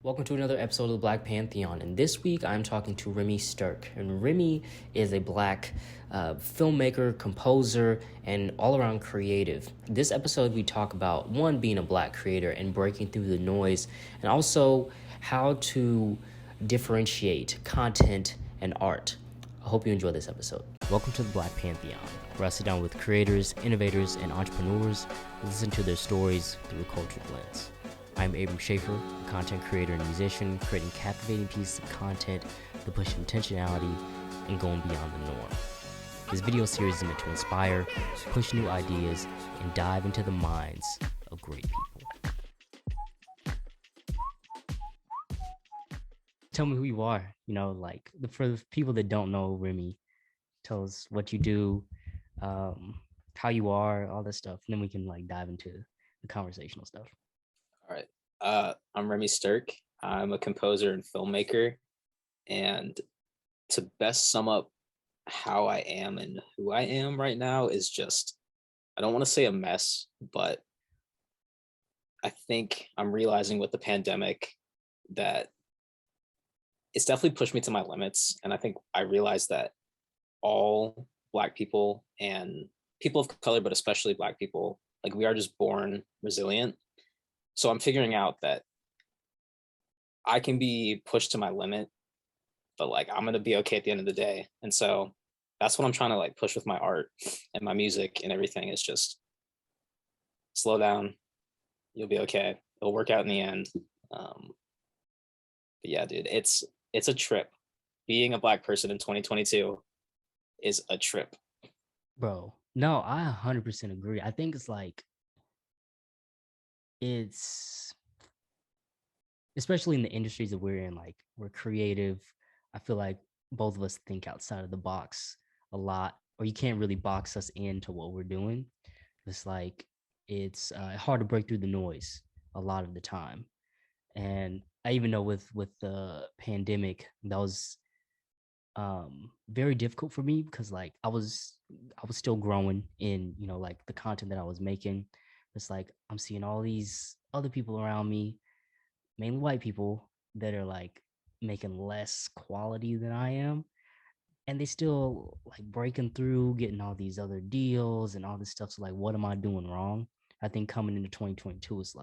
Welcome to another episode of the Black Pantheon, and this week I'm talking to Remy Styrk. And Remy is a black filmmaker, composer, and all-around creative. This episode we talk about, one, being a black creator and breaking through the noise, and also how to differentiate content and art. I hope you enjoy this episode. Welcome to the Black Pantheon, where I sit down with creators, innovators, and entrepreneurs to listen to their stories through a cultural lens. I'm Abram Schaefer, a content creator and musician, creating captivating pieces of content that push intentionality and going beyond the norm. This video series is meant to inspire, push new ideas, and dive into the minds of great people. Tell me who you are, for the people that don't know Remy, tell us what you do, how you are, all this stuff, and then we can dive into the conversational stuff. All right. I'm Remy Styrk. I'm a composer and filmmaker. And to best sum up how I am and who I am right now is just, I don't want to say a mess, but I think I'm realizing with the pandemic that it's definitely pushed me to my limits. And I think I realized that all Black people and people of color, but especially Black people, we are just born resilient. So I'm figuring out that I can be pushed to my limit, but I'm gonna be okay at the end of the day. And so that's what I'm trying to push with my art and my music and everything is just slow down. You'll be okay. It'll work out in the end. But yeah, dude, it's a trip. Being a Black person in 2022 is a trip. Bro, no, I 100% agree. I think it's especially in the industries that we're in, we're creative. I feel like both of us think outside of the box a lot, or you can't really box us into what we're doing. It's hard to break through the noise a lot of the time. And I even know with the pandemic, that was very difficult for me because I was still growing in the content that I was making. It's I'm seeing all these other people around me, mainly white people, that are making less quality than I am, and they still breaking through, getting all these other deals and all this stuff. So what am I doing wrong? I think coming into 2022 is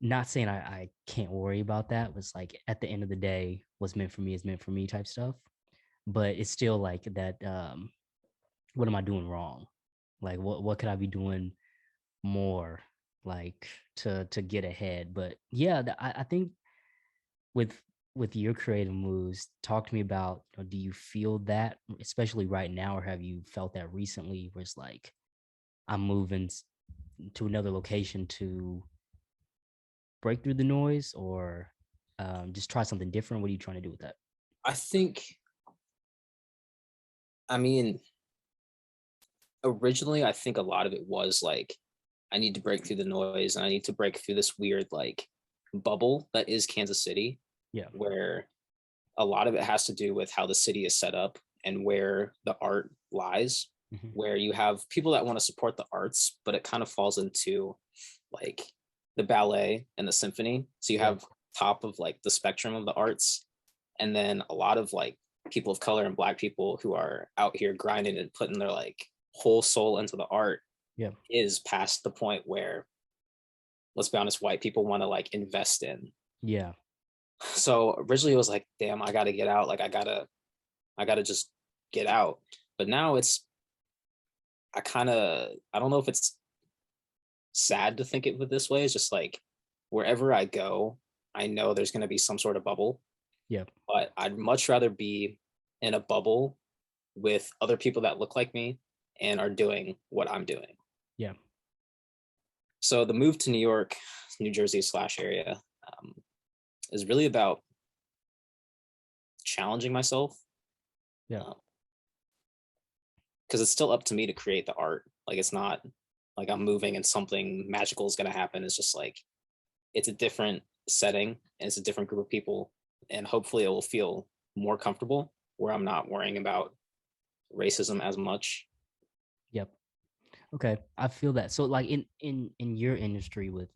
not saying I can't worry about that, but it's at the end of the day, what's meant for me is meant for me type stuff. But it's still that what am I doing wrong? What could I be doing more to get ahead? But yeah, I think with your creative moves, talk to me about, do you feel that especially right now, or have you felt that recently where it's I'm moving to another location to break through the noise, or just try something different? What are you trying to do with that? I think, I mean, originally, I think a lot of it was I need to break through the noise and I need to break through this weird bubble that is Kansas City, Yeah. where a lot of it has to do with how the city is set up and where the art lies, Mm-hmm. where you have people that want to support the arts, but it kind of falls into like the ballet and the symphony. So you have top of the spectrum of the arts, and then a lot of people of color and Black people who are out here grinding and putting their whole soul into the art. Yeah. Is past the point where, let's be honest, white people want to invest in. Yeah. So originally it was damn, I gotta get out. I gotta just get out. But now I don't know if it's sad to think of it this way. It's just wherever I go, I know there's gonna be some sort of bubble. Yeah. But I'd much rather be in a bubble with other people that look like me and are doing what I'm doing. Yeah. So the move to New York, New Jersey / area is really about challenging myself. Yeah. Because it's still up to me to create the art. It's not I'm moving and something magical is going to happen. It's just it's a different setting and it's a different group of people. And hopefully it will feel more comfortable where I'm not worrying about racism as much. Yep. Okay, I feel that. So in your industry with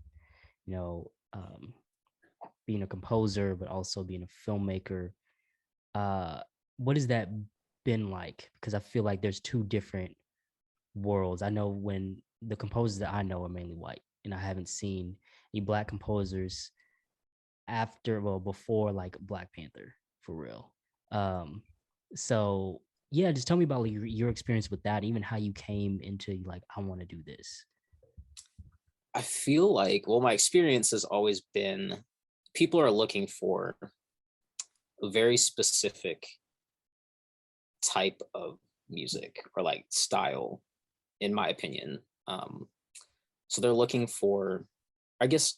being a composer, but also being a filmmaker. Uh, what has that been like? Because I feel like there's two different worlds. I know when the composers that I know are mainly white, and I haven't seen any black composers before like Black Panther for real. Um, so yeah, just tell me about like, your experience with that, even how you came into like I want to do this. I feel like, well, my experience has always been people are looking for a very specific type of music or like style, in my opinion. So they're looking for, I guess,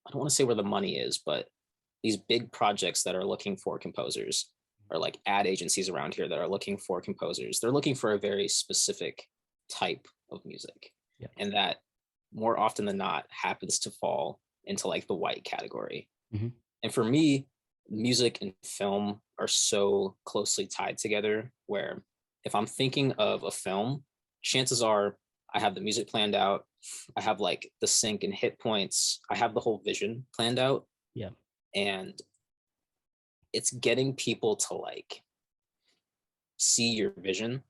I don't want to say where the money is, but these big projects that are looking for composers, or like ad agencies around here that are looking for composers, they're looking for a very specific type of music. Yeah. And that more often than not happens to fall into like the white category. Mm-hmm. And for me, music and film are so closely tied together where if I'm thinking of a film, chances are I have the music planned out. I have like the sync and hit points. I have the whole vision planned out. Yeah. And it's getting people to like see your vision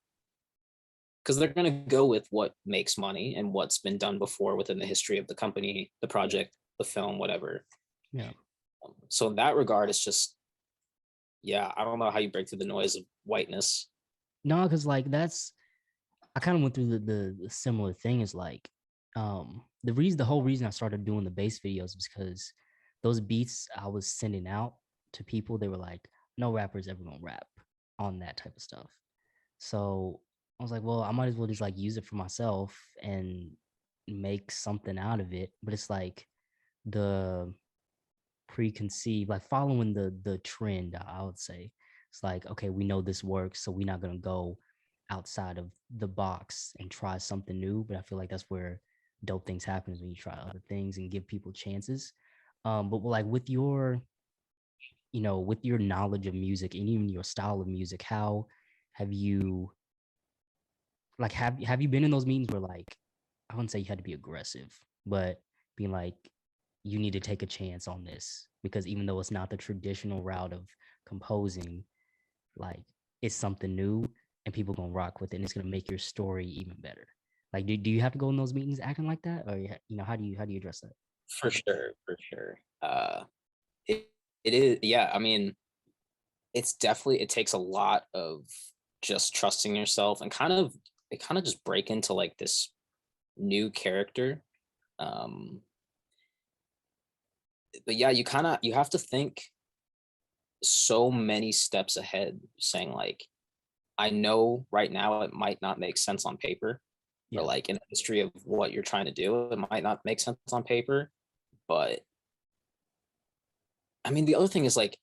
because they're going to go with what makes money and what's been done before within the history of the company, the project, the film, whatever. Yeah. So in that regard, it's just, yeah, I don't know how you break through the noise of whiteness. No, because like that's I kind of went through the similar thing is like the whole reason I started doing the bass videos was because those beats I was sending out to people, they were like, no rapper's ever gonna rap on that type of stuff. So I was like, well, I might as well just like use it for myself and make something out of it. But it's like the preconceived, like following the trend, I would say. It's like, okay, we know this works, so we're not gonna go outside of the box and try something new. But I feel like that's where dope things happen is when you try other things and give people chances. But like with your, with your knowledge of music and even your style of music, how have you like have you been in those meetings where like I wouldn't say you had to be aggressive, but being like you need to take a chance on this because even though it's not the traditional route of composing, like it's something new and people gonna rock with it and it's gonna make your story even better. Like do you have to go in those meetings acting like that or how do you address that? For sure, for sure. It, it is, yeah. I mean, it's definitely, it takes a lot of just trusting yourself and kind of just break into like this new character. Um, but yeah, you have to think so many steps ahead, saying like, I know right now it might not make sense on paper, or Yeah. like in the history of what you're trying to do, it might not make sense on paper. But I mean, the other thing is like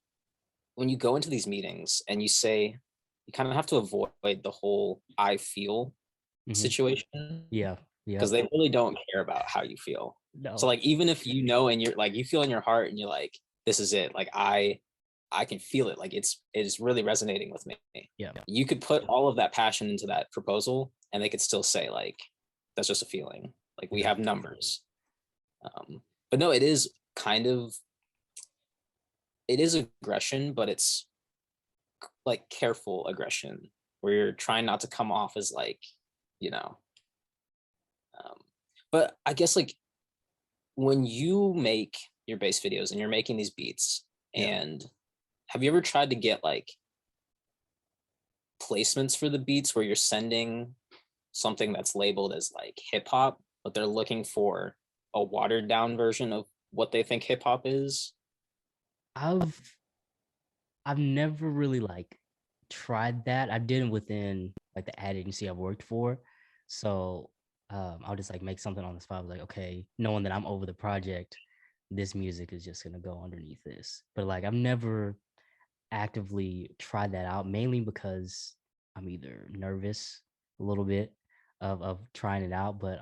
when you go into these meetings and you say, you kind of have to avoid the whole I feel Mm-hmm. situation Yeah. because Yep. they really don't care about how you feel. So No. like even if you know and you're like you feel in your heart and you're like this is it, like I can feel it, like it's really resonating with me. Yeah. You could put all of that passion into that proposal and they could still say like that's just a feeling. Like we Yeah. have numbers. But no, it is kind of, it is aggression, but it's like careful aggression where you're trying not to come off as like, you know. Um, but I guess like when you make your bass videos and you're making these beats, Yeah. and have you ever tried to get like placements for the beats where you're sending something that's labeled as like hip hop, but they're looking for a watered down version of what they think hip hop is? I've I've never really like tried that. I did it within like the ad agency I've worked for. So I'll just like make something on the spot. I was like, okay, knowing that I'm over the project, this music is just gonna go underneath this. But like I've never actively tried that out, mainly because I'm either nervous a little bit of trying it out. But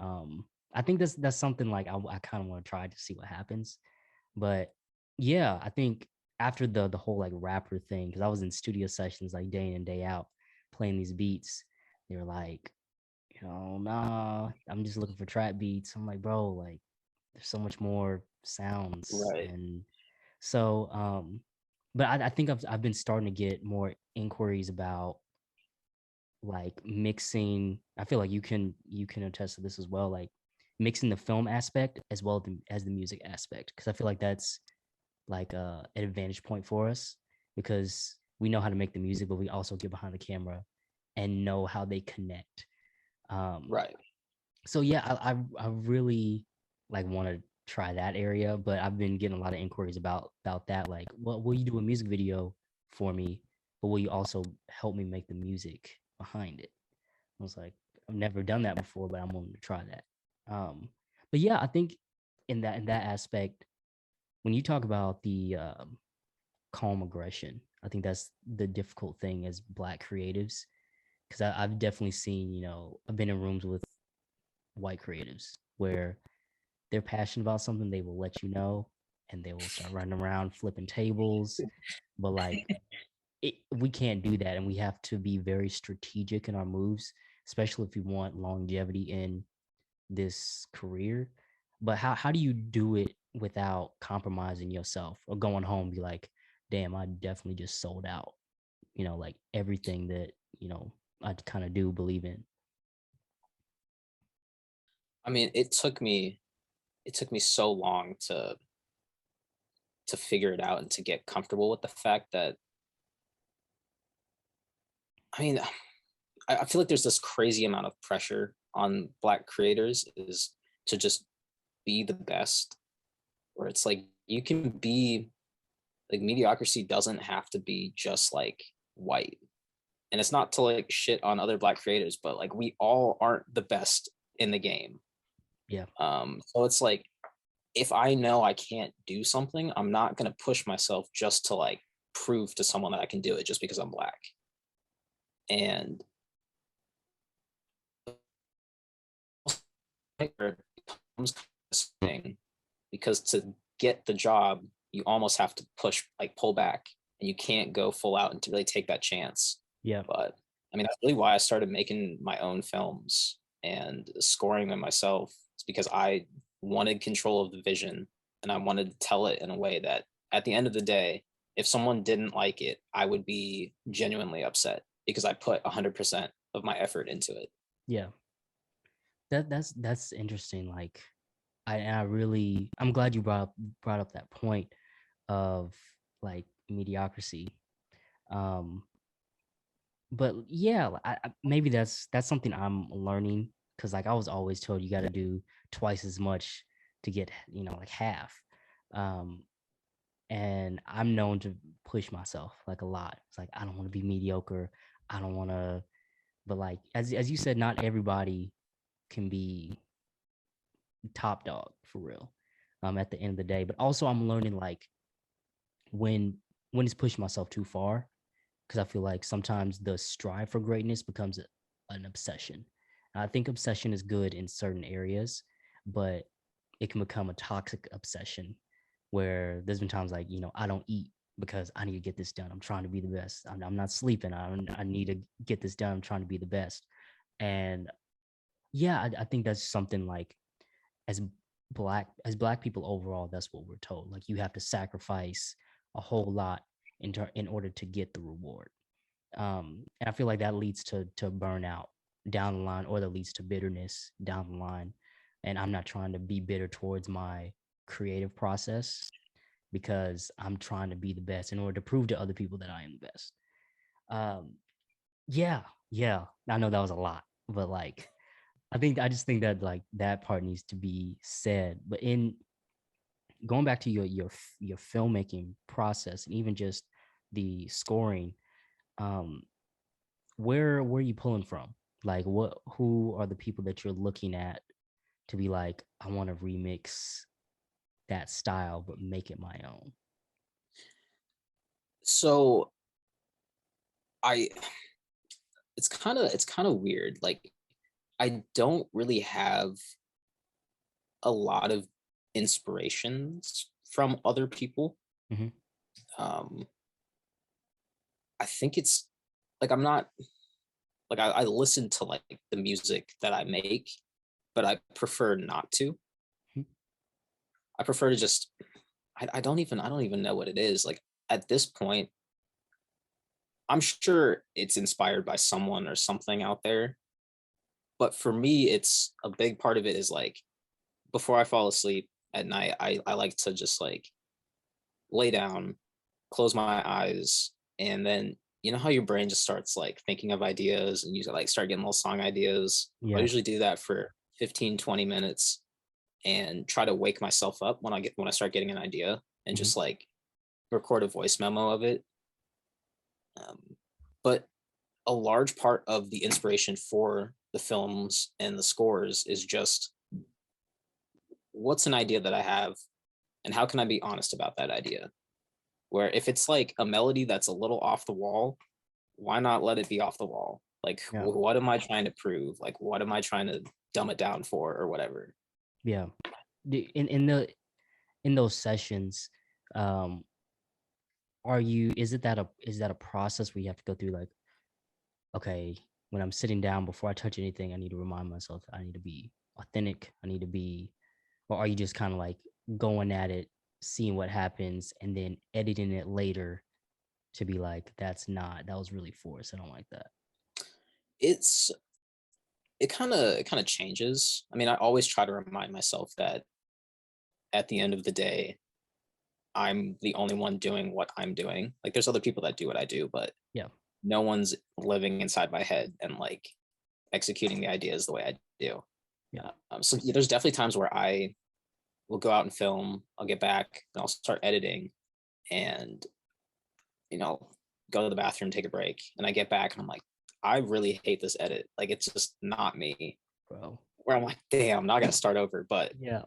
I think that's something like I kind of want to try to see what happens. But yeah, I think after the whole like rapper thing, because I was in studio sessions like day in and day out playing these beats, they were like, nah, I'm just looking for trap beats. I'm like, bro, like there's so much more sounds Right. and So, but I think I've been starting to get more inquiries about like mixing. I feel like you can attest to this as well, like mixing the film aspect as well as the music aspect, because I feel like that's like an advantage point for us because we know how to make the music, but we also get behind the camera and know how they connect. Um, Right. so yeah, I really like want to try that area, but I've been getting a lot of inquiries about that. Like, well, will you do a music video for me, but will you also help me make the music behind it? I was like, I've never done that before, but I'm willing to try that. But yeah, I think in that aspect, when you talk about the calm aggression, I think that's the difficult thing as Black creatives, because I've definitely seen, I've been in rooms with white creatives where they're passionate about something, they will let you know, and they will start running around flipping tables. But like, we can't do that, and we have to be very strategic in our moves, especially if we want longevity in this career. But how do you do it without compromising yourself or going home and be like, damn, I definitely just sold out, like everything that, I kind of do believe in. I mean, it took me so long to figure it out and to get comfortable with the fact that, I mean, I feel like there's this crazy amount of pressure on Black creators is to just be the best, where it's like you can be like, mediocrity doesn't have to be just like white. And it's not to like shit on other Black creators, but like we all aren't the best in the game. Yeah. So it's like, if I know I can't do something, I'm not going to push myself just to like prove to someone that I can do it just because I'm Black. And it becomes thing, because to get the job, you almost have to push, like pull back, and you can't go full out and to really take that chance. Yeah. But I mean, that's really why I started making my own films and scoring them myself. It's because I wanted control of the vision, and I wanted to tell it in a way that at the end of the day, if someone didn't like it, I would be genuinely upset because I put 100% of my effort into it. Yeah. That's interesting. Like, I'm glad you brought up that point of like mediocrity. Um, but yeah, maybe that's something I'm learning, because like I was always told you got to do twice as much to get, like half. Um, and I'm known to push myself like a lot. It's like I don't want to be mediocre. I don't want to, but like as you said, not everybody can be top dog for real. At the end of the day, but also I'm learning like when it's pushing myself too far, because I feel like sometimes the strive for greatness becomes an obsession. And I think obsession is good in certain areas, but it can become a toxic obsession where there's been times like, I don't eat because I need to get this done. I'm trying to be the best. I'm not sleeping. I need to get this done. I'm trying to be the best. And yeah, I think that's something like as black people overall, that's what we're told. Like you have to sacrifice a whole lot in order to get the reward. And I feel like that leads to burnout down the line, or that leads to bitterness down the line. And I'm not trying to be bitter towards my creative process, because I'm trying to be the best in order to prove to other people that I am the best. Um, yeah, yeah. I know that was a lot, but like I just think that like that part needs to be said. But in going back to your filmmaking process and even just the scoring, um, where are you pulling from? Like who are the people that you're looking at to be like, I want to remix that style but make it my own? So I it's kind of weird. Like, I don't really have a lot of inspirations from other people. Mm-hmm. Um, I think it's like, I'm not like, I listen to like the music that I make, but I prefer not to. I prefer to just I don't even know what it is. Like at this point, I'm sure it's inspired by someone or something out there. But for me, it's a big part of it is like before I fall asleep at night, I like to just like lay down, close my eyes, and then you know how your brain just starts like thinking of ideas and you like start getting little song ideas. I Yeah. usually do that for 15, 20 minutes and try to wake myself up when I start getting an idea and Hmm. just like record a voice memo of it. Um, but a large part of the inspiration for the films and the scores is just what's an idea that I have and how can I be honest about that idea? Where if it's like a melody that's a little off the wall, why not let it be off the wall? Like, Yeah. what am I trying to prove? Like, what am I trying to dumb it down for or whatever? Yeah. In those sessions, um, are you is that a process where you have to go through like, okay, when I'm sitting down before I touch anything, I need to remind myself I need to be authentic. I need to be, or are you just kind of like going at it, seeing what happens, and then editing it later to be like, that was really forced. I don't like that. It's it kind of changes. I mean, I always try to remind myself that at the end of the day, I'm the only one doing what I'm doing. Like, there's other people that do what I do, but Yeah. no one's living inside my head and like executing the ideas the way I do. Yeah. So yeah, there's definitely times where I will go out and film. I'll get back and I'll start editing, and go to the bathroom, take a break, and I get back and I'm like, I really hate this edit. Like it's just not me. Bro. Where I'm like, damn, now I got to start over. But Yeah.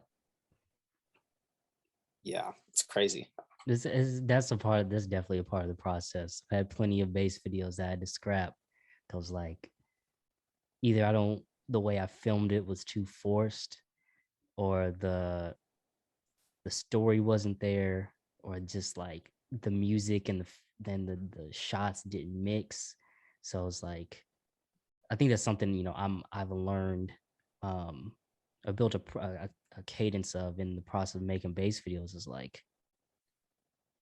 yeah, it's crazy. That's definitely a part of the process. I had plenty of bass videos that I had to scrap. Cause like either I don't the way I filmed it was too forced, or the story wasn't there, or just like the music and then the shots didn't mix. So it's like I think that's something I've learned. Um, I built a cadence of in the process of making bass videos is like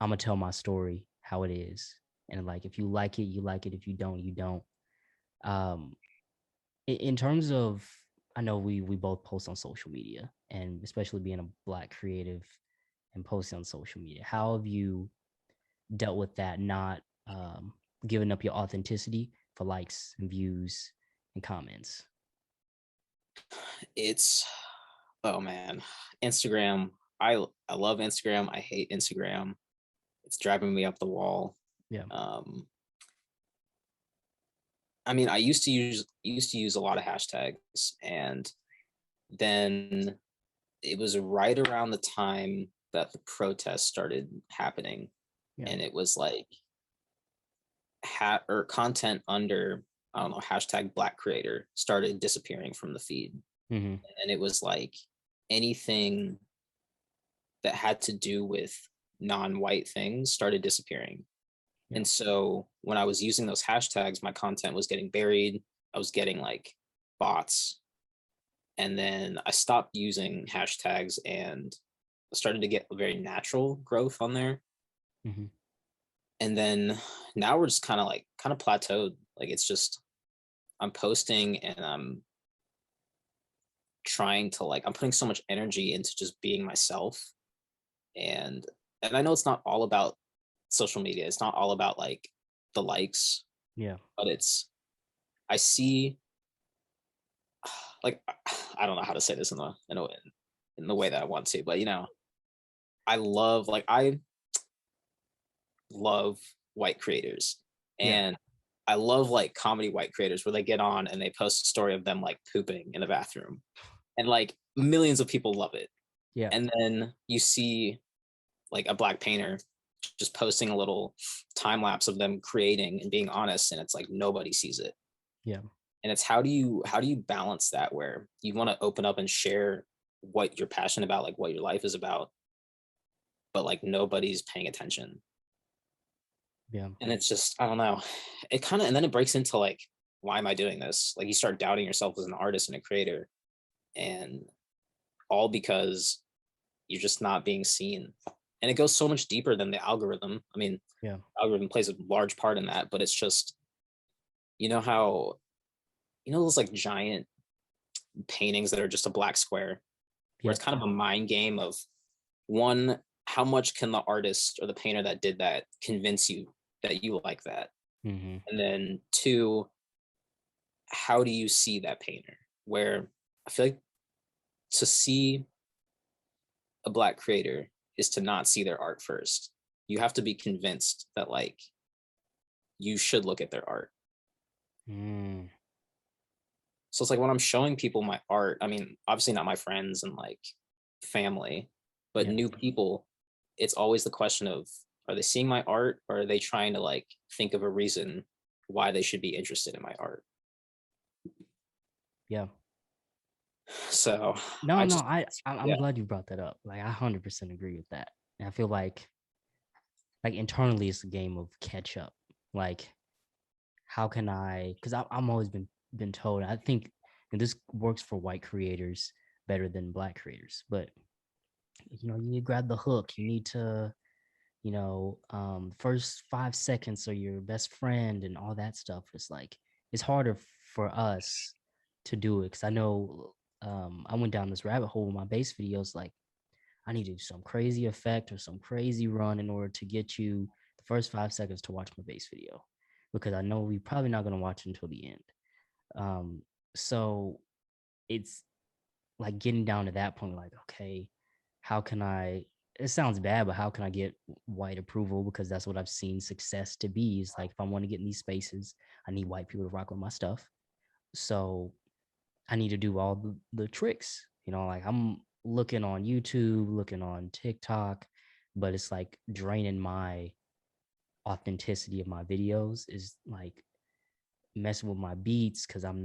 I'm gonna tell my story how it is, and like if you like it, you like it. If you don't, you don't. Um, in terms of, I know we both post on social media, and especially being a Black creative and posting on social media. How have you dealt with that? Not giving up your authenticity for likes and views and comments. It's oh man, Instagram. I love Instagram. I hate Instagram. It's driving me up the wall. Yeah. Um, I mean, I used to use a lot of hashtags, and then it was right around the time that the protests started happening, Yeah. and it was like hat or content under I don't know hashtag Black creator started disappearing from the feed, Mm-hmm. and it was like anything that had to do with non-white things started disappearing. Yeah. And so when I was using those hashtags, my content was getting buried. I was getting like bots. And then I stopped using hashtags and started to get a very natural growth on there. Mm-hmm. And then now we're just kind of plateaued. Like it's just I'm posting and I'm trying to like I'm putting so much energy into just being myself. And I know it's not all about social media. It's not all about like the likes, Yeah. but it's I see like I don't know how to say this in the way that I want to, but I love white creators, Yeah. and I love like comedy white creators where they get on and they post a story of them like pooping in the bathroom, and like millions of people love it. Yeah. And then you see like a Black painter just posting a little time lapse of them creating and being honest, and it's like nobody sees it. Yeah. And it's how do you balance that where you want to open up and share what you're passionate about, like what your life is about, but like nobody's paying attention. Yeah. And it's just I don't know, it kind of and then it breaks into like why am I doing this, like you start doubting yourself as an artist and a creator, and all because you're just not being seen. and it goes so much deeper than the algorithm. I mean, Yeah. algorithm plays a large part in that, but it's just, you know how, those like giant paintings that are just a black square, where it's Yep. kind of a mind game of, one, how much can the artist or the painter that did that convince you that you like that? Mm-hmm. And then two, how do you see that painter? Where I feel like to see a black creator is to not see their art first. You have to be convinced that like you should look at their art. Mm. So it's like when I'm showing people my art, I mean, obviously not my friends and like family, but Yeah. new people, it's always the question of, are they seeing my art, or are they trying to like think of a reason why they should be interested in my art? Yeah. So No, I no, just, I'm yeah, glad you brought that up. Like I 100% agree with that. And I feel like internally it's a game of catch up. Like how can I? Because I'm always been told. I think and this works for white creators better than black creators, but you need to grab the hook. You need to first 5 seconds are your best friend and all that stuff. It's like it's harder for us to do it because I know I went down this rabbit hole with my bass videos. Like I need to do some crazy effect or some crazy run in order to get you the first 5 seconds to watch my bass video because I know we're probably not going to watch until the end. So it's like getting down to that point, like, okay, how can I? It sounds bad, but how can I get white approval? Because that's what I've seen success to be. Is like if I want to get in these spaces, I need white people to rock with my stuff. So I need to do all the tricks. Like I'm looking on YouTube, looking on TikTok, but it's like draining my authenticity of my videos. Is like messing with my beats because I'm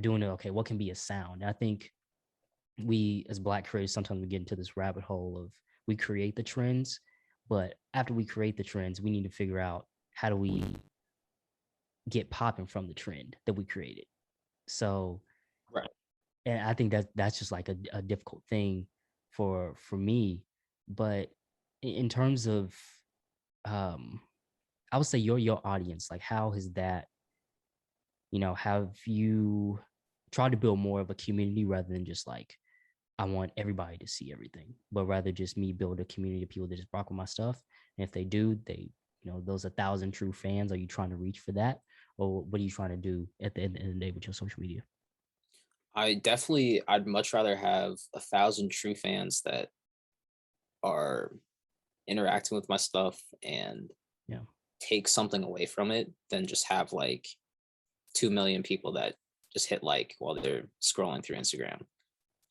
doing it. Okay, what can be a sound? And I think we as black creators sometimes we get into this rabbit hole of we create the trends, but after we create the trends we need to figure out how do we get popping from the trend that we created. So right. and I think that's just like a difficult thing for me. But in terms of um I would say your audience, like how has that, have you tried to build more of a community rather than just like I want everybody to see everything, but rather just me build a community of people that just rock with my stuff. And if they do, those 1,000 true fans, are you trying to reach for that? Or what are you trying to do at the end of the day with your social media? I'd much rather have 1,000 true fans that are interacting with my stuff and Yeah. take something away from it than just have like 2 million people that just hit like while they're scrolling through Instagram.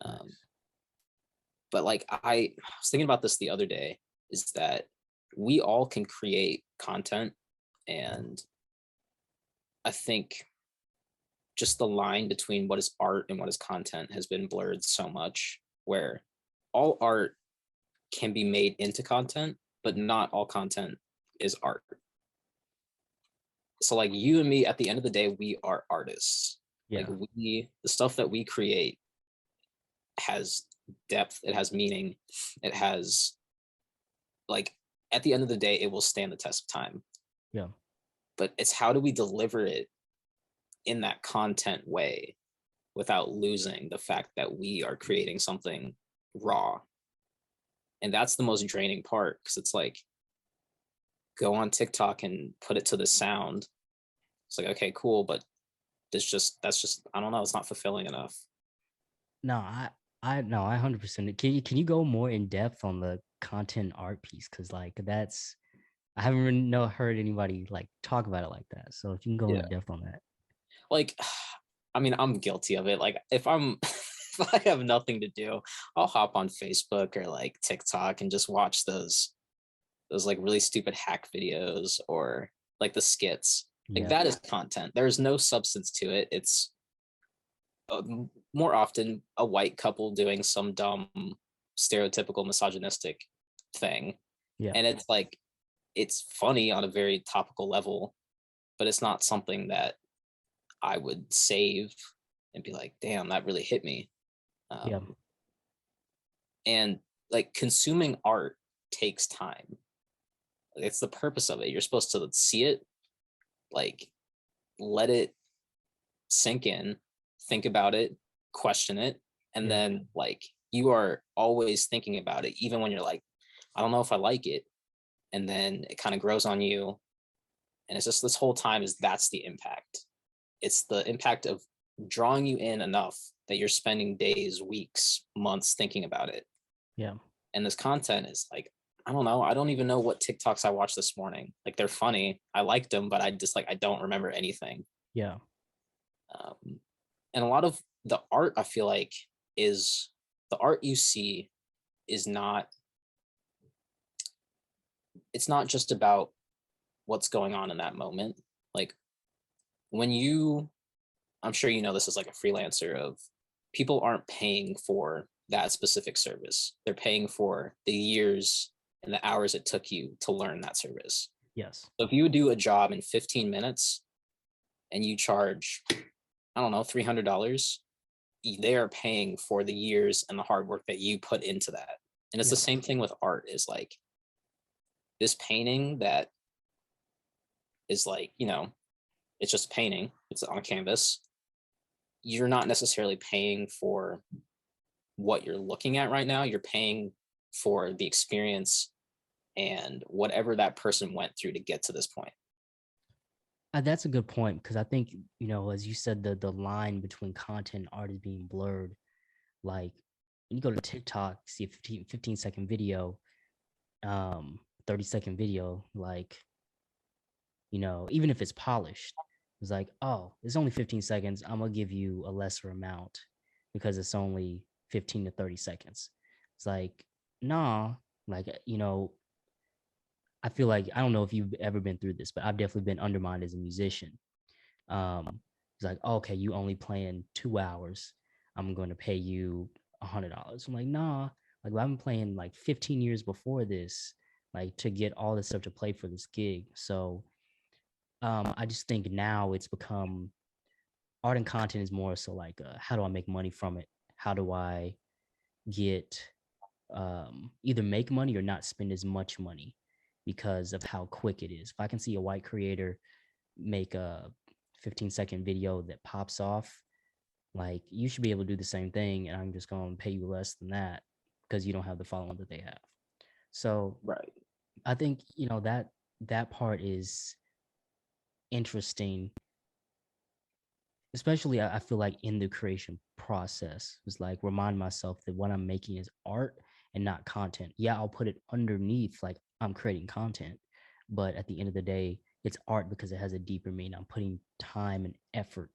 Um, Nice. but like I was thinking about this the other day, is that we all can create content, and I think just the line between what is art and what is content has been blurred so much, where all art can be made into content, but not all content is art. So like you and me, at the end of the day, we are artists. Like Yeah. the stuff that we create has depth, it has meaning, it has like, at the end of the day, it will stand the test of time. Yeah. But it's how do we deliver it in that content way without losing the fact that we are creating something raw. And that's the most draining part, because it's like, go on TikTok and put it to the sound. It's like, okay, cool, but that's just, I don't know, it's not fulfilling enough. No, I no, I 100%. Can you go more in depth on the content art piece? Cause like that's I haven't really heard anybody like talk about it like that. So if you can go Yeah. in depth on that. Like, I mean, I'm guilty of it. Like if I'm if I have nothing to do, I'll hop on Facebook or like TikTok and just watch those like really stupid hack videos, or like the skits. Like Yeah. that is content. There's no substance to it. It's more often a white couple doing some dumb stereotypical misogynistic thing, Yeah. and it's like, it's funny on a very topical level, but it's not something that I would save and be like, damn, that really hit me. Yeah. um, and like consuming art takes time. It's the purpose of it. You're supposed to see it, like, let it sink in, think about it, question it, and Yeah. then like you are always thinking about it, even when you're like, I don't know if I like it. And then it kind of grows on you. And it's just this whole time is that's the impact. It's the impact of drawing you in enough that you're spending days, weeks, months thinking about it. Yeah. And this content is like, I don't know. I don't even know what TikToks I watched this morning. Like they're funny. I liked them, but I just like I don't remember anything. Yeah. And a lot of the art I feel like is the art you see is not, it's not just about what's going on in that moment. Like when you, I'm sure you know this as like a freelancer of people aren't paying for that specific service. They're paying for the years and the hours it took you to learn that service. Yes. So if you would do a job in 15 minutes and you charge, I don't know, $300, they are paying for the years and the hard work that you put into that. And it's Yeah. the same thing with art is like this painting that is like, you know, it's just painting, it's on a canvas. You're not necessarily paying for what you're looking at right now. You're paying for the experience and whatever that person went through to get to this point. That's a good point because I think, as you said, the line between content and art is being blurred. Like when you go to TikTok, see a 15-second video, 30-second video, like, even if it's polished, it's like, oh, it's only 15 seconds. I'm going to give you a lesser amount because it's only 15 to 30 seconds. It's like, nah, like, I feel like, I don't know if you've ever been through this, but I've definitely been undermined as a musician. It's like, okay, you only playing 2 hours. I'm going to pay you $100. I'm like, nah, like I've been playing like 15 years before this, like to get all this stuff to play for this gig. So I just think now it's become art and content is more so like, how do I make money from it? How do I get either make money or not spend as much money because of how quick it is? If I can see a white creator make a 15-second video that pops off, like you should be able to do the same thing, and I'm just going to pay you less than that because you don't have the following that they have. So Right. I think that part is interesting, especially I feel like in the creation process is like remind myself that what I'm making is art and not content. Yeah, I'll put it underneath like I'm creating content, but at the end of the day, it's art because it has a deeper meaning. I'm putting time and effort.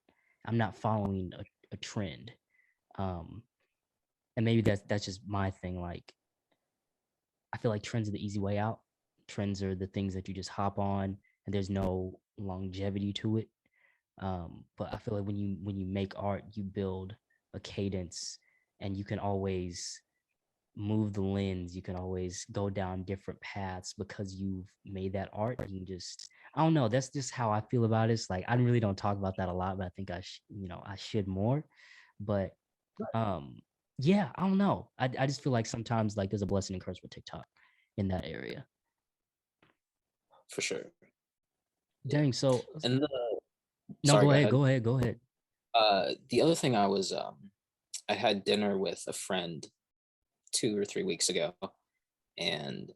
I'm not following a trend. Um, and maybe that's just my thing. Like I feel like trends are the easy way out. Trends are the things that you just hop on and there's no longevity to it. But I feel like when you make art, you build a cadence, and you can always move the lens. You can always go down different paths because you've made that art. You can just, I don't know. That's just how I feel about it. It's like I really don't talk about that a lot, but I think I should more. But um, yeah, I don't know. I just feel like sometimes like there's a blessing and curse with TikTok in that area. For sure. Yeah. Dang. So And the, no, sorry, go go ahead. ahead. Go ahead. Go ahead. The other thing I had dinner with a friend 2 or 3 weeks ago, and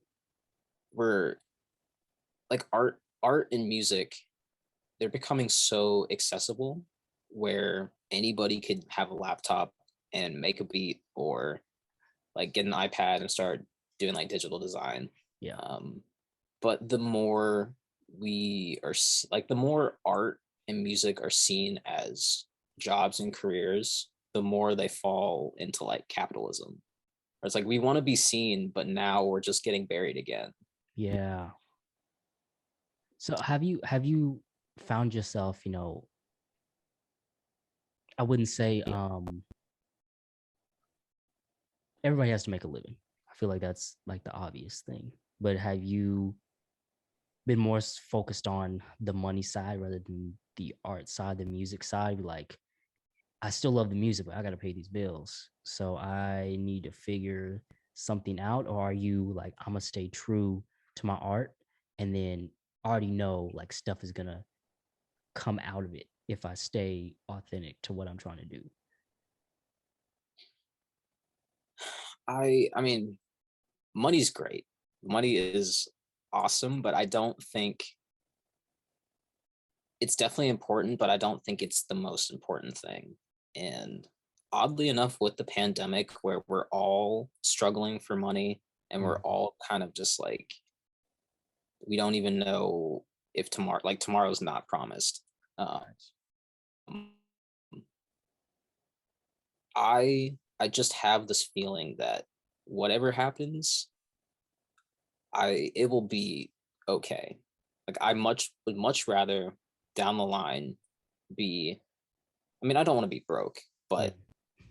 we're like art and music, they're becoming so accessible where anybody could have a laptop and make a beat or like get an iPad and start doing like digital design. Yeah. But the more we are like the more art and music are seen as jobs and careers, the more they fall into like capitalism. Or it's like we want to be seen, but now we're just getting buried again. Yeah. So have you found yourself, I wouldn't say everybody has to make a living. I feel like that's like the obvious thing. But have you been more focused on the money side rather than the art side, the music side? Like I still love the music, but I got to pay these bills. So I need to figure something out, or are you like, I'm gonna stay true to my art, and then already know like stuff is gonna come out of it if I stay authentic to what I'm trying to do? I mean, money's great. Money is awesome, but I don't think it's definitely important, but I don't think it's the most important thing. And oddly enough, with the pandemic, where we're all struggling for money and we're Mm, all kind of just like, we don't even know if tomorrow's not promised. Um, nice. I just have this feeling that whatever happens, it will be okay. Like I would much rather down the line be, I mean, I don't want to be broke, Mm, but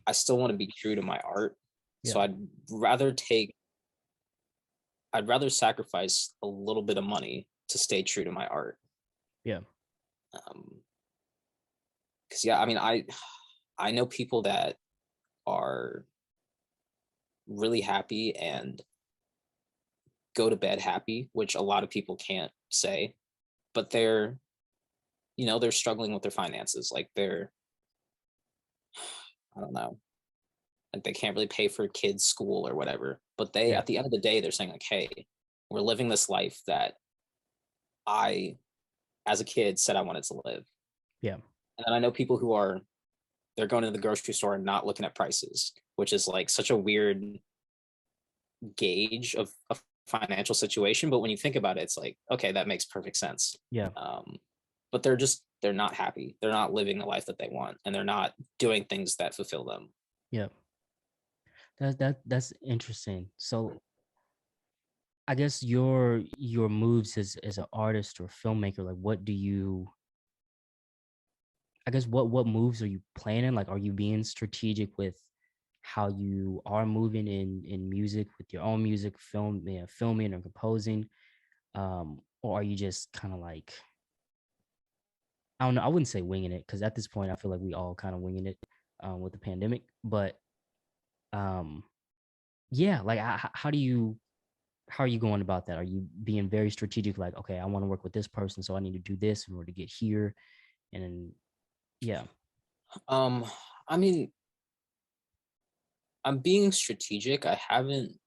I still want to be true to my art. So yeah, rather take I'd rather sacrifice a little bit of money to stay true to my art. yeah, Um, because yeah, I mean, I know people that are really happy and go to bed happy, which a lot of people can't say, but they're struggling with their finances. Like I don't know, like they can't really pay for kids' school or whatever. But they, yeah, at the end of the day, they're saying like, hey, we're living this life that I, as a kid, said I wanted to live. yeah, And then I know people who are they're going to the grocery store and not looking at prices, which is like such a weird gauge of a financial situation. But when you think about it, it's like, okay, that makes perfect sense. yeah, Um, but they're not happy. They're not living the life that they want, and they're not doing things that fulfill them. yeah. That's interesting. So I guess your moves as an artist or filmmaker, like what do you, I guess what moves are you planning? Like, are you being strategic with how you are moving in music with your own music, filming or composing, or are you just kind of like, I don't know, I wouldn't say winging it because at this point I feel like we all kind of winging it with the pandemic, but um, yeah, like how are you going about that? Are you being very strategic, like, okay, I want to work with this person, so I need to do this in order to get here, and then yeah, Um, I mean, I'm being strategic. I haven't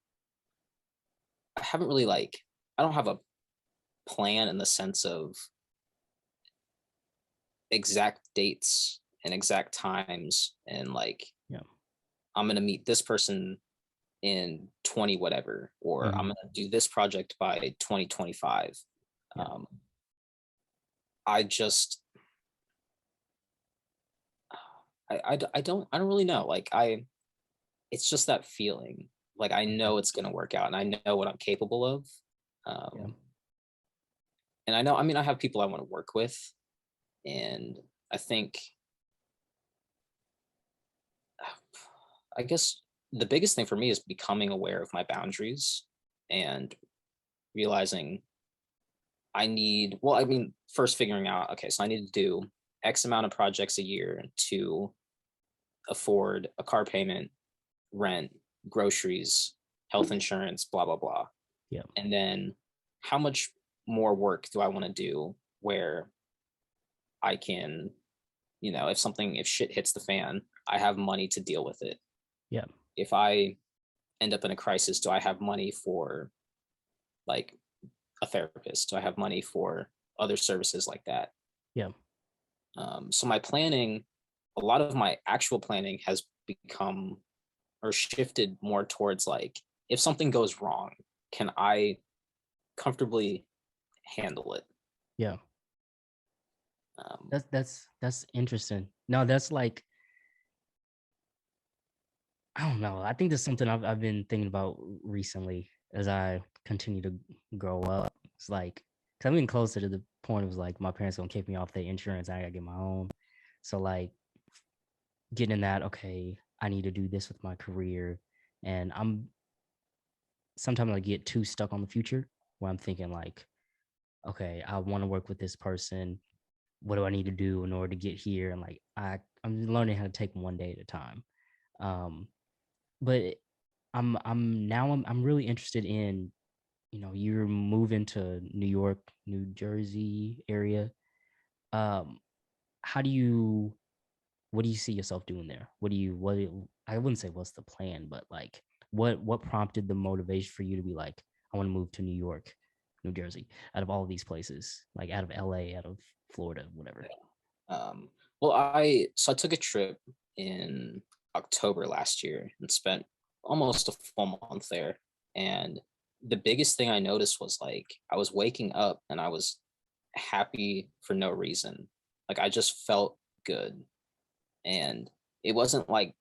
really like, I don't have a plan in the sense of exact dates and exact times and like yeah, I'm gonna meet this person in 20 whatever, or I'm hmm, gonna do this project by 2025. yeah, Um, I just I don't really know. Like it's just that feeling. Like I mhm, know it's gonna work out and I know what I'm capable of. yeah, Um, and I know, I mean, I have people I want to work with, and I think I guess the biggest thing for me is becoming aware of my boundaries and realizing I mean, first figuring out, okay, so I need to do X amount of projects a year to afford a car payment, rent, groceries, health insurance, blah, blah, blah. yeah, And then how much more work do I want to do where I can, if shit hits the fan, I have money to deal with it. yeah, If I end up in a crisis, do I have money for like a therapist? Do I have money for other services like that? yeah, So my planning, a lot of my actual planning has become or shifted more towards like, if something goes wrong, can I comfortably handle it? yeah. Um, That's interesting. No, that's like, I don't know. I think that's something I've been thinking about recently as I continue to grow up. It's like, cause I'm getting closer to the point of like my parents gonna kick me off their insurance. I gotta get my own. So like getting that, okay, I need to do this with my career. And I'm sometimes I get too stuck on the future where I'm thinking like, okay, I want to work with this person. What do I need to do in order to get here? And like I'm learning how to take one day at a time. Um, but I'm really interested in, you're moving to New York, New Jersey area. Um, how do you what do you see yourself doing there? I wouldn't say what's the plan, but like what prompted the motivation for you to be like, I want to move to New York, New Jersey, out of all of these places, like out of LA, out of Florida, whatever. Um, well, I took a trip in October last year and spent almost a full month there. And the biggest thing I noticed was like I was waking up and I was happy for no reason. Like I just felt good. And it wasn't like,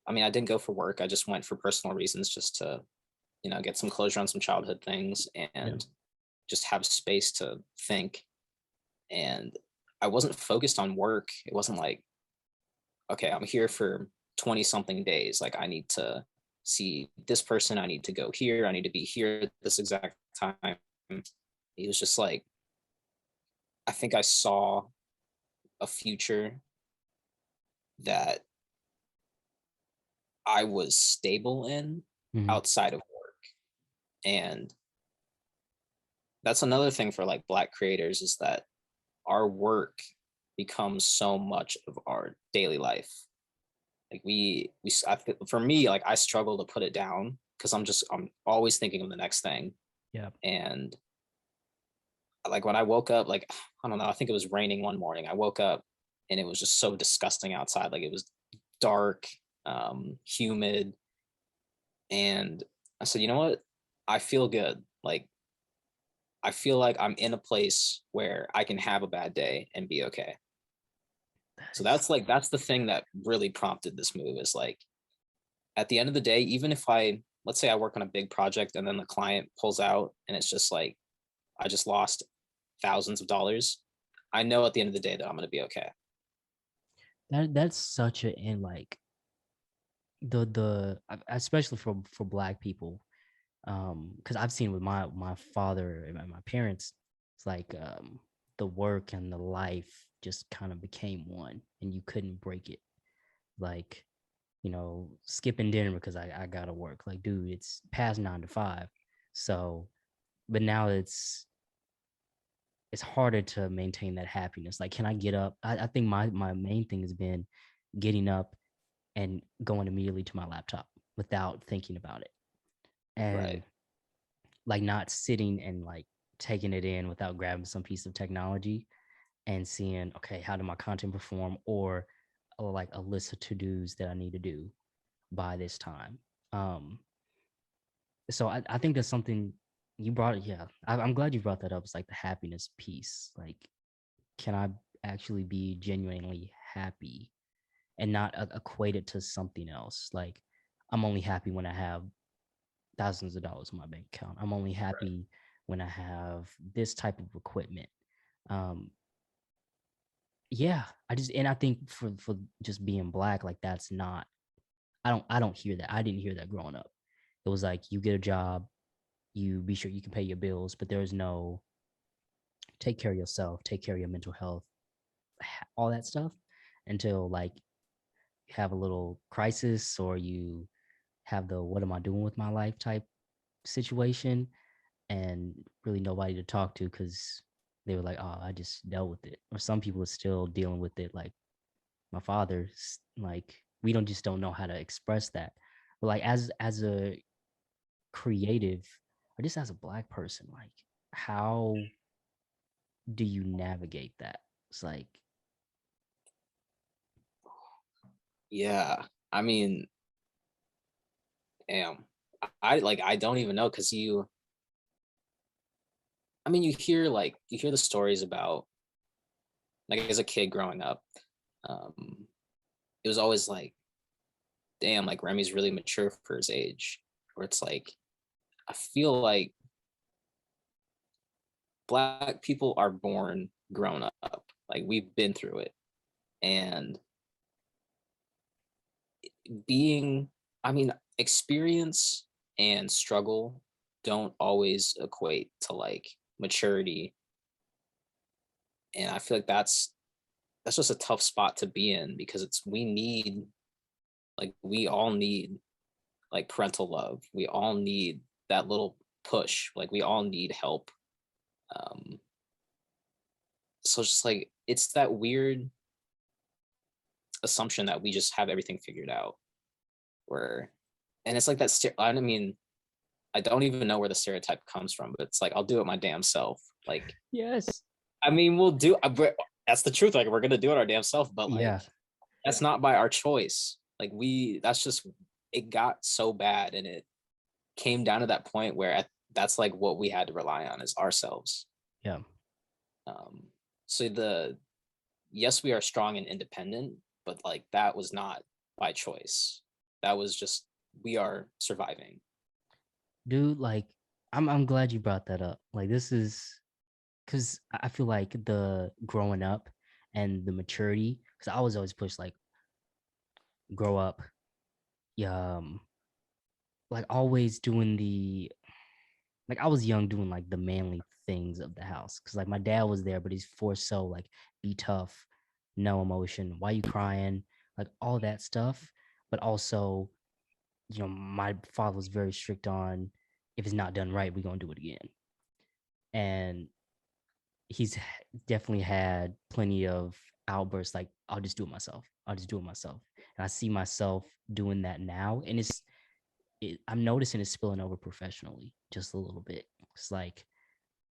I mean, I didn't go for work. I just went for personal reasons just to, get some closure on some childhood things Yeah. and just have space to think. And I wasn't focused on work. It wasn't like, okay, I'm here for 20 something days. Like I need to see this person. I need to go here. I need to be here at this exact time. It was just like, I think I saw a future that I was stable in Hmm. outside of work. And that's another thing for like Black creators is that our work becomes so much of our daily life. Like for me, like I struggle to put it down because I'm always thinking of the next thing. Yeah. And like when I woke up, like I don't know, I think it was raining one morning. I woke up and it was just so disgusting outside. Like it was dark, humid, and I said, you know what? I feel good. Like I feel like I'm in a place where I can have a bad day and be okay. That So is that's the thing that really prompted this move is like at the end of the day, even if let's say I work on a big project and then the client pulls out and it's just like I just lost thousands of dollars, I know at the end of the day that I'm going to be okay. that's such a and like the especially for black people, because I've seen with my father and my parents, it's like the work and the life just kind of became one and you couldn't break it. Like, skipping dinner because I gotta work. Like, dude, it's past 9 to 5. So, but now it's harder to maintain that happiness. Like, can I get up? I think my main thing has been getting up and going immediately to my laptop without thinking about it. Right. And like not sitting and like taking it in without grabbing some piece of technology and seeing, okay, how do my content perform, or like a list of to-dos that I need to do by this time. Um, so I think that's something you brought it. Yeah, I'm glad you brought that up. It's like the happiness piece. Like, can I actually be genuinely happy and not equate it to something else? Like, I'm only happy when I have thousands of dollars in my bank account. I'm only Right. happy when I have this type of equipment. Um, yeah, I think for just being black, like that's not. I don't hear that. I didn't hear that growing up. It was like you get a job, you be sure you can pay your bills, but there's no take care of yourself, take care of your mental health, all that stuff until like you have a little crisis or you have the what am I doing with my life type situation and really nobody to talk to because they were like, oh, I just dealt with it. Or some people are still dealing with it. Like my father's like, we don't know how to express that. But like as a creative or just as a black person, like how do you navigate that? It's like, Yeah. I mean, damn. I don't even know because I mean you hear the stories about like as a kid growing up, um, it was always like, damn, like Remy's really mature for his age. Where it's like I feel like Black people are born grown up. Like we've been through it. And being, I mean, experience and struggle don't always equate to like maturity. And I feel like that's just a tough spot to be in because we all need like parental love. We all need that little push. Like we all need help. Um, so it's just like it's that weird assumption that we just have everything figured out. Where, and it's like that. I mean, I don't even know where the stereotype comes from, but it's like I'll do it my damn self. Like, Yes. I mean, we'll do. That's the truth. Like, we're gonna do it our damn self, but like, Yeah. that's not by our choice. Like, that's just it got so bad, and it came down to that point where that's like what we had to rely on is ourselves. Yeah. Um, so yes, we are strong and independent, but like that was not by choice. That was just we are surviving. Dude, like I'm glad you brought that up. Like this is because I feel like the growing up and the maturity, because I was always pushed like grow up. Yeah, like always doing the like I was young doing like the manly things of the house. Cause like my dad was there, but he's forced so like be tough, no emotion. Why you crying? Like all that stuff. But also, my father was very strict on if it's not done right, we're gonna do it again. And he's definitely had plenty of outbursts like I'll just do it myself. I'll just do it myself. And I see myself doing that now. And I'm noticing it's spilling over professionally just a little bit. It's like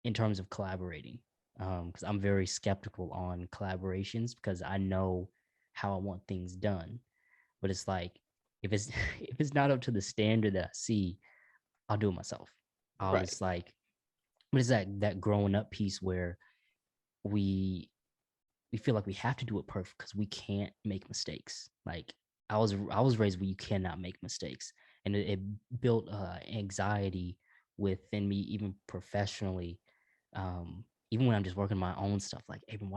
in terms of collaborating, because I'm very skeptical on collaborations because I know how I want things done. But it's like if it's if it's not up to the standard that I see, I'll do it myself. I'll Right. just like what is that growing up piece where we we feel like we have to do it perfect because we can't make mistakes. Like I was raised where you cannot make mistakes, and it built anxiety within me, even professionally. Even when I'm just working my own stuff, like, Abram,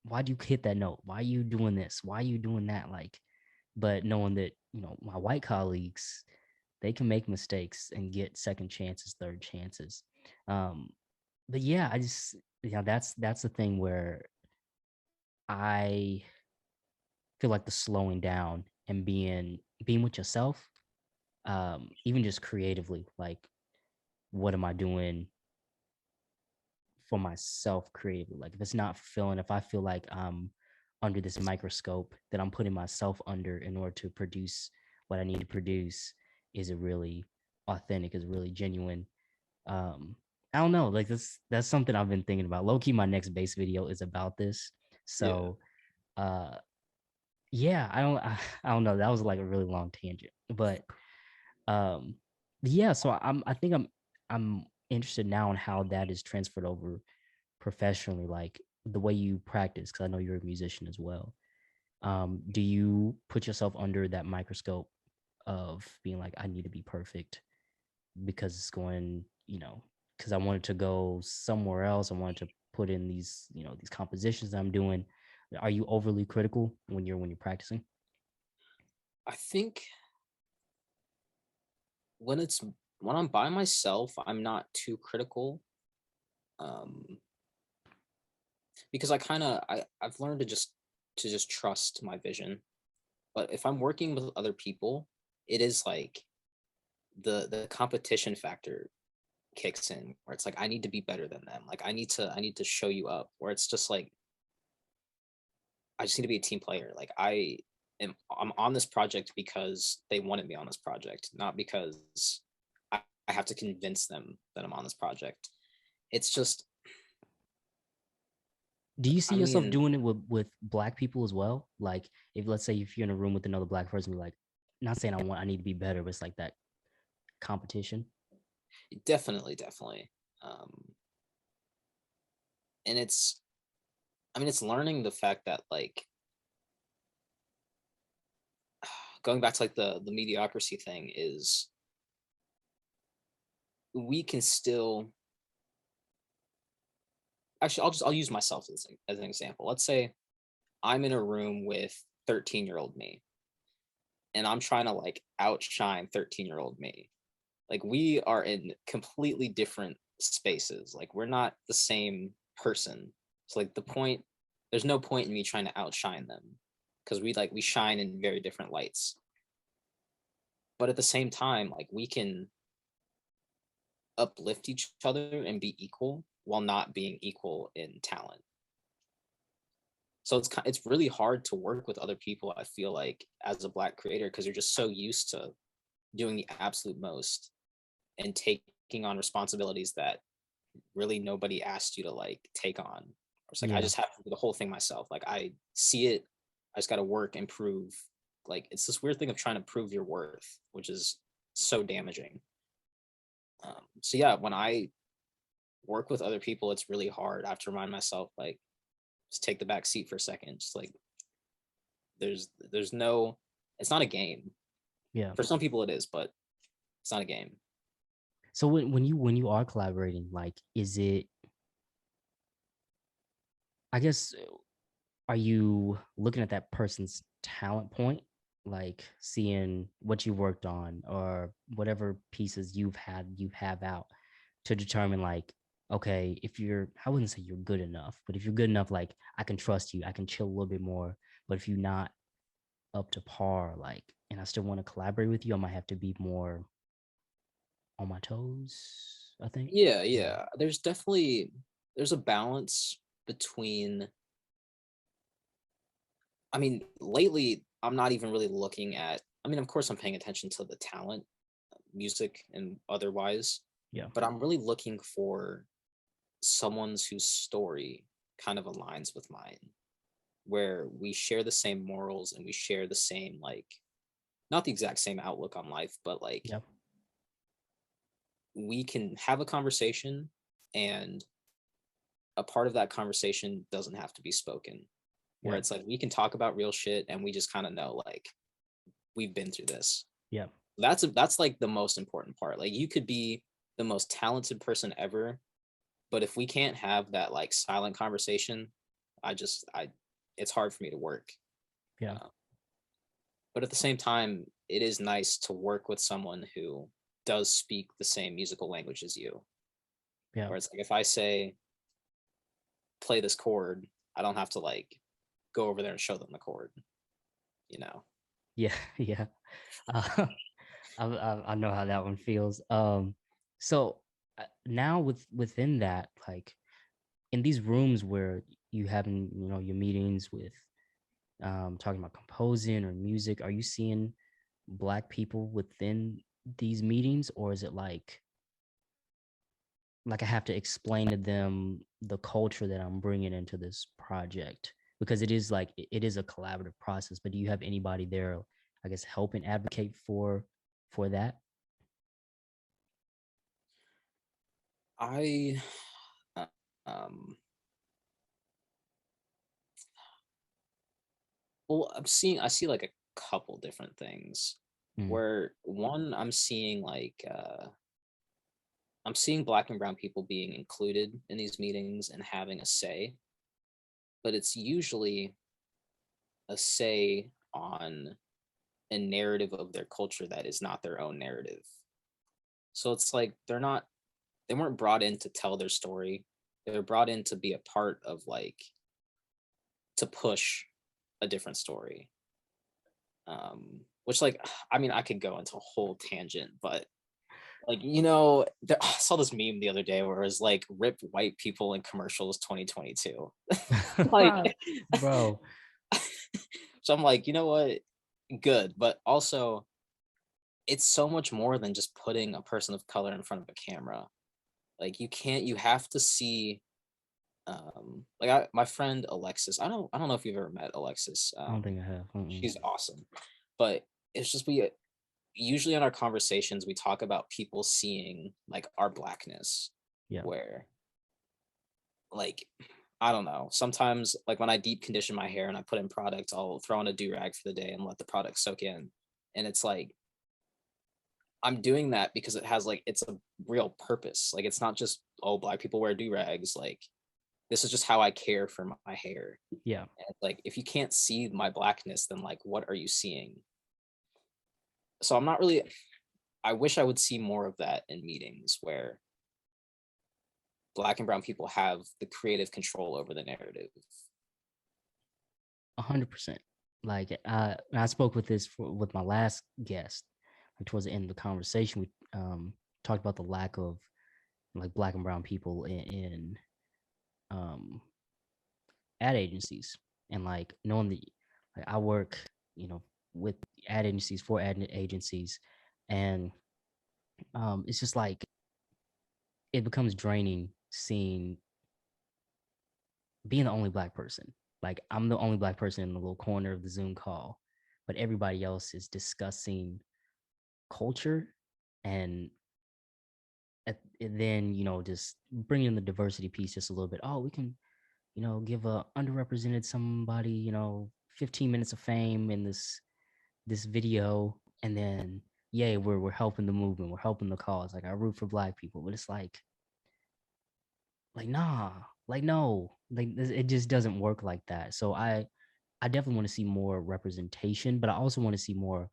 why do you hit that note? Why are you doing this? Why are you doing that? Like, but knowing that my white colleagues, they can make mistakes and get second chances, third chances. Um, but yeah, I just that's the thing where I feel like the slowing down and being with yourself, even just creatively, like what am I doing for myself creatively? Like if it's not fulfilling, if I feel like I'm under this microscope that I'm putting myself under in order to produce what I need to produce, is it really authentic? Is it really genuine? Um, I don't know. Like that's something I've been thinking about. Low key, my next base video is about this. Yeah. So yeah, I don't know. That was like a really long tangent, but um, yeah. So I think I'm interested now in how that is transferred over professionally, like the way you practice, because I know you're a musician as well. Do you put yourself under that microscope of being like, I need to be perfect because it's going, because I wanted to go somewhere else. I wanted to put in these compositions that I'm doing. Are you overly critical when you're practicing? I think when it's when I'm by myself, I'm not too critical. Um, because I've learned to just trust my vision. But if I'm working with other people, it is like the competition factor kicks in where it's like I need to be better than them. Like I need to show you up. Where it's just like I just need to be a team player. Like I'm on this project because they wanted me on this project, not because I have to convince them that I'm on this project. It's just Do you see I yourself mean, doing it with black people as well? Like if let's say if you're in a room with another black person, be like, not saying I need to be better, but it's like that competition. definitely. Um, and it's learning the fact that like going back to like the mediocrity thing is we can still actually I'll use myself as an example. Let's say I'm in a room with 13-year-old me and I'm trying to like outshine 13-year-old me. Like we are in completely different spaces. Like we're not the same person. So like there's no point in me trying to outshine them because we shine in very different lights. but at the same time, like we can uplift each other and be equal while not being equal in talent. So it's really hard to work with other people, I feel like, as a Black creator, because you're just so used to doing the absolute most and taking on responsibilities that really nobody asked you to like take on. It's like I Yeah. just have to do the whole thing myself. Like I see it, I just got to work and prove. Like it's this weird thing of trying to prove your worth, which is so damaging. So yeah, when I work with other people, it's really hard. I have to remind myself, like, just take the back seat for a second. Just like there's no, it's not a game. Yeah. For some people it is, but it's not a game. So when you are collaborating, like, is it, I guess, are you looking at that person's talent point, like seeing what you worked on or whatever pieces you have out to determine, like, okay, if you're, I wouldn't say you're good enough, but if you're good enough, like, I can trust you, I can chill a little bit more. But if you're not up to par, like, and I still want to collaborate with you, I might have to be more on my toes, I think. Yeah, Yeah. yeah. There's a balance between, I mean, lately I'm not even really looking at, I mean, of course I'm paying attention to the talent, music and otherwise, Yeah. but I'm really looking for someone's whose story kind of aligns with mine, where we share the same morals and we share the same, like, not the exact same outlook on life, but like Yeah. we can have a conversation and a part of that conversation doesn't have to be spoken, where Yeah. it's like we can talk about real shit and we just kind of know, like, we've been through this. Yeah. That's like the most important part. Like you could be the most talented person ever, but if we can't have that like silent conversation, I it's hard for me to work. Yeah. uh, but at the same time, it is nice to work with someone who does speak the same musical language as you, Yeah. where it's like if I say play this chord, I don't have to like go over there and show them the chord, you know. Yeah. Yeah. Uh, I know how that one feels. So now within that, like, in these rooms where you having, your meetings with, talking about composing or music, are you seeing Black people within these meetings, or is it like I have to explain to them the culture that I'm bringing into this project? Because it is like it is a collaborative process. But do you have anybody there, I guess, help and advocate for that? I uh, um well, I see like a couple different things, Mm, where one I'm seeing Black and brown people being included in these meetings and having a say, but it's usually a say on a narrative of their culture that is not their own narrative. So it's like they weren't brought in to tell their story. They were brought in to be a part of, like, to push a different story. Which, like, I mean, I could go into a whole tangent, but like, I saw this meme the other day where it was like rip white people in commercials 2022. Like, bro. so I'm like, you know what? Good. But also, it's so much more than just putting a person of color in front of a camera. Like, you have to see, my friend Alexis, I don't know if you've ever met Alexis. I don't think I have. Mm-mm. She's awesome. But it's just, we usually in our conversations we talk about people seeing like our Blackness, Yeah. where, like, I don't know, sometimes like when I deep condition my hair and I put in product, I'll throw on a do-rag for the day and let the product soak in, and it's like I'm doing that because it has, like, it's a real purpose. Like, it's not just, oh, Black people wear do-rags. Like, this is just how I care for my hair. Yeah. And it's like, if you can't see my Blackness, then like what are you seeing? So I'm not really, I wish I would see more of that in meetings where Black and brown people have the creative control over the narrative. 100%. Like, I spoke with my last guest, towards the end of the conversation, we talked about the lack of like Black and brown people in um, ad agencies, and like knowing that like I work, you know, with ad agencies for ad agencies, and it's just like it becomes draining seeing being the only Black person. Like I'm the only Black person in the little corner of the Zoom call, but everybody else is discussing culture and and then just bringing in the diversity piece just a little bit. Oh, we can give a underrepresented somebody 15 minutes of fame in this video, and then yay, we're helping the movement, we're helping the cause. Like I root for Black people, but it's like nah, like no, like it just doesn't work like that. So I definitely want to see more representation, but I also want to see more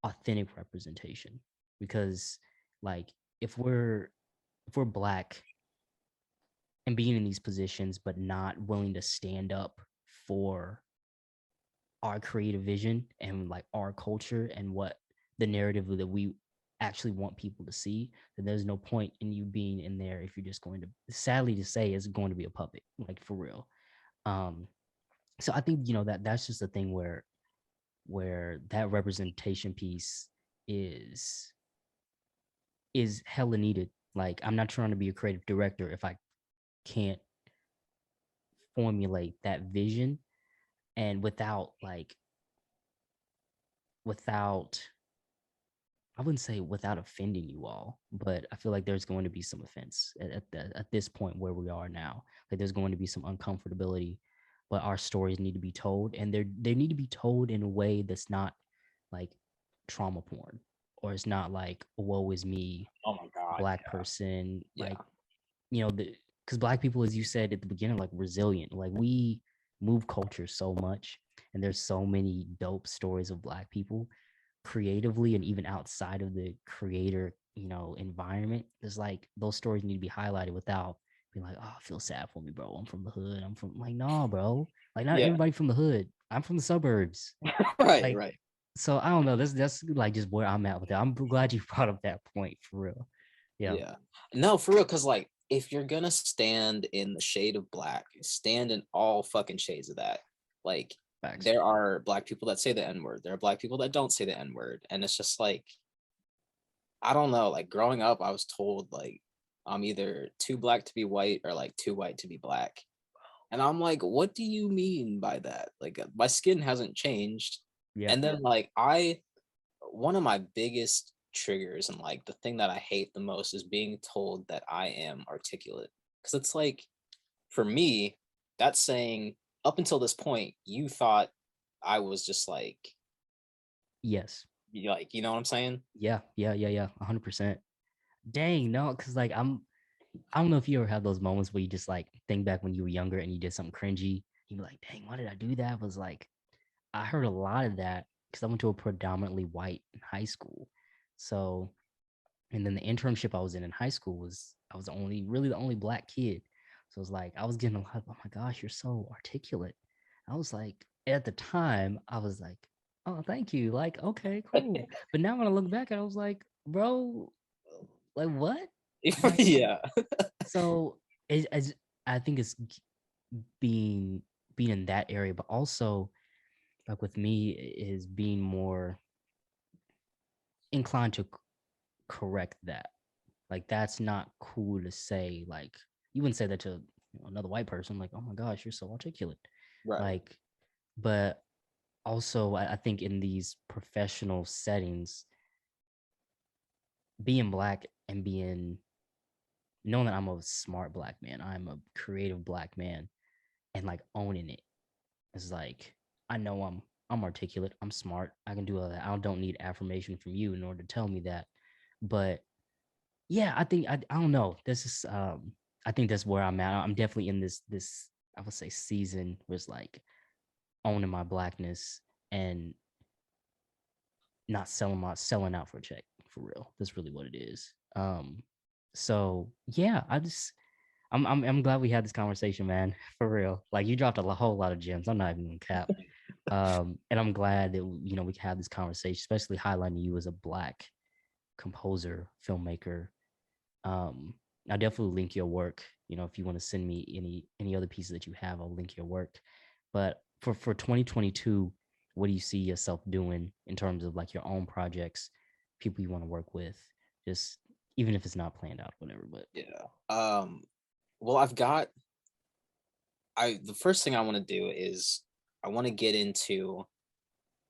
authentic representation, because like if we're Black and being in these positions but not willing to stand up for our creative vision and like our culture and what the narrative that we actually want people to see, then there's no point in you being in there if you're just going to, sadly to say, is going to be a puppet, like for real. um so I think that's just a thing where that representation piece is hella needed. Like I'm not trying to be a creative director if I can't formulate that vision, and without I wouldn't say without offending you all, but I feel like there's going to be some offense at this point where we are now. Like there's going to be some uncomfortability, but our stories need to be told, and they need to be told in a way that's not like trauma porn, or it's not like woe is me, Oh my God. Black person, Yeah. like the because Black people, as you said at the beginning, like resilient. Like we move culture so much, and there's so many dope stories of Black people creatively and even outside of the creator environment. There's like those stories need to be highlighted without being like, oh, I feel sad for me, bro, I'm from the hood, I'm from, like, no, bro, like not Yeah. everybody from the hood, I'm from the suburbs. Right. Like, Right. so I don't know, that's like just where I'm at with that. I'm glad you brought up that point, for real. Yeah. Yeah. No, for real. Cause like if you're gonna stand in the shade of Black, stand in all fucking shades of that. Like Facts. there are Black people that say the N-word. There are Black people that don't say the N-word. And it's just like, I don't know. Like growing up, I was told like I'm either too Black to be white or like too white to be Black. And I'm like, what do you mean by that? Like my skin hasn't changed. Yeah. And then one of my biggest triggers and like the thing that I hate the most is being told that I am articulate. Because it's like, for me, that's saying up until this point, you thought I was just like, Yes. you know what I'm saying? Yeah. 100%. Dang, no, because like I don't know if you ever have those moments where you just like think back when you were younger and you did something cringy. You be like, dang, why did I do that? Was like, I heard a lot of that because I went to a predominantly white high school. So, and then the internship I was in high school was, I was really the only Black kid. So it was like, I was getting a lot of, oh my gosh, you're so articulate. I was like, at the time, I was like, oh, thank you. Like, okay, cool. But now when I look back, I was like, bro, like what? Like, Yeah. so as I think it's being in that area, but also like with me is being more inclined to correct that. Like that's not cool to say. Like you wouldn't say that to another white person. Like, oh my gosh, you're so articulate. Right. Like, but also I think in these professional settings, being Black and being knowing that I'm a smart Black man, I'm a creative Black man, and like owning it. It's like I know I'm articulate, I'm smart, I can do all that. I don't need affirmation from you in order to tell me that. But yeah, I think I don't know. This is I think that's where I'm at. I'm definitely in this I would say season where it's like owning my Blackness and not selling out for a check, for real. That's really what it is. So yeah, I'm glad we had this conversation, man. For real. Like you dropped a whole lot of gems. I'm not even gonna cap. And I'm glad that we can have this conversation, especially highlighting you as a Black composer, filmmaker. I'll definitely link your work. If you want to send me any other pieces that you have, I'll link your work. But for 2022, what do you see yourself doing in terms of like your own projects, people you want to work with, just even if it's not planned out, whatever. But Yeah. Well, the first thing I want to do is I want to get into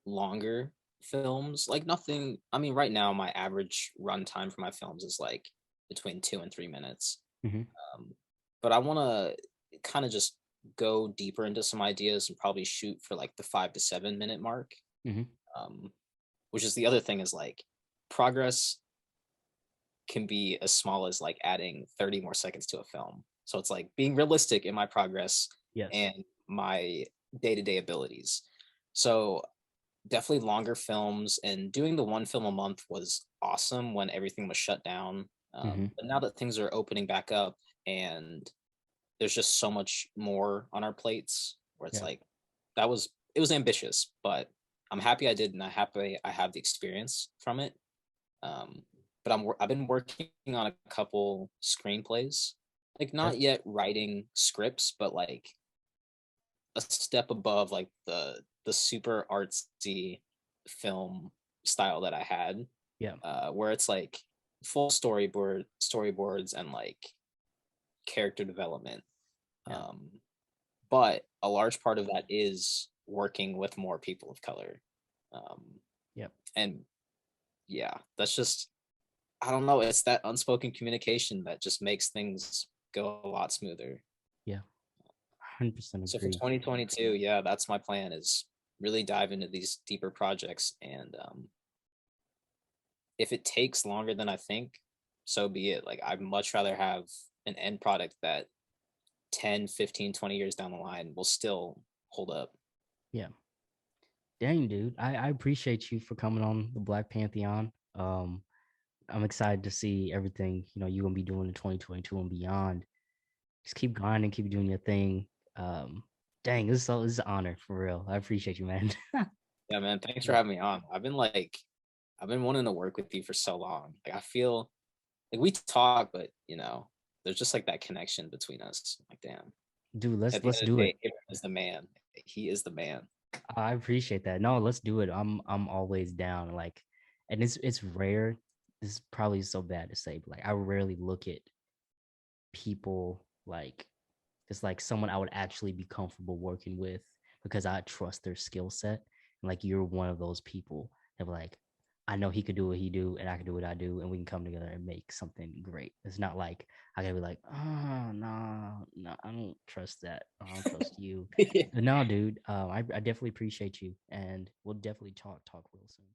longer films. Like nothing, I mean, right now my average runtime for my films is like between 2 and 3 minutes. mm-hmm. Um, but I want to kind of just go deeper into some ideas and probably shoot for like the 5 to 7 minute mark. Mm-hmm. Um, which is the other thing is like progress can be as small as like adding 30 more seconds to a film. So it's like being realistic in my progress Yes. and my day-to-day abilities. So definitely longer films, and doing the one film a month was awesome when everything was shut down. Mm-hmm. But now that things are opening back up and there's just so much more on our plates, where it's Yeah. like it was ambitious, but I'm happy I did, and I'm happy I have the experience from it. Um, but I've been working on a couple screenplays, like Okay. not yet writing scripts, but like a step above like the super artsy film style that I had, Yeah. where it's like full storyboards and like character development. Yeah. Um, but a large part of that is working with more people of color. Um, Yep. and yeah, that's just, I don't know, it's that unspoken communication that just makes things go a lot smoother. Yeah. 100% So for agree. 2022, yeah, that's my plan, is really dive into these deeper projects. And if it takes longer than I think, so be it. Like I'd much rather have an end product that 10, 15, 20 years down the line will still hold up. Yeah. Dang, dude. I appreciate you for coming on the Black Pantheon. I'm excited to see everything, you're gonna be doing in 2022 and beyond. Just keep grinding, keep doing your thing. Um, Dang, this is an honor for real. I appreciate you, man. Yeah, man. Thanks for Yeah. having me on. I've been wanting to work with you for so long. Like I feel like we talk, but there's just like that connection between us. Like, damn. Dude, At the let's end of do the it. day, Abraham is the man. He is the man. I appreciate that. No, let's do it. I'm always down. Like, and it's rare. This is probably so bad to say, but like I rarely look at people like it's like someone I would actually be comfortable working with because I trust their skill set. And like you're one of those people that like I know he could do what he do and I can do what I do and we can come together and make something great. It's not like I gotta be like, oh no, I don't trust that. I don't trust you. But no, dude, I definitely appreciate you and we'll definitely talk real soon.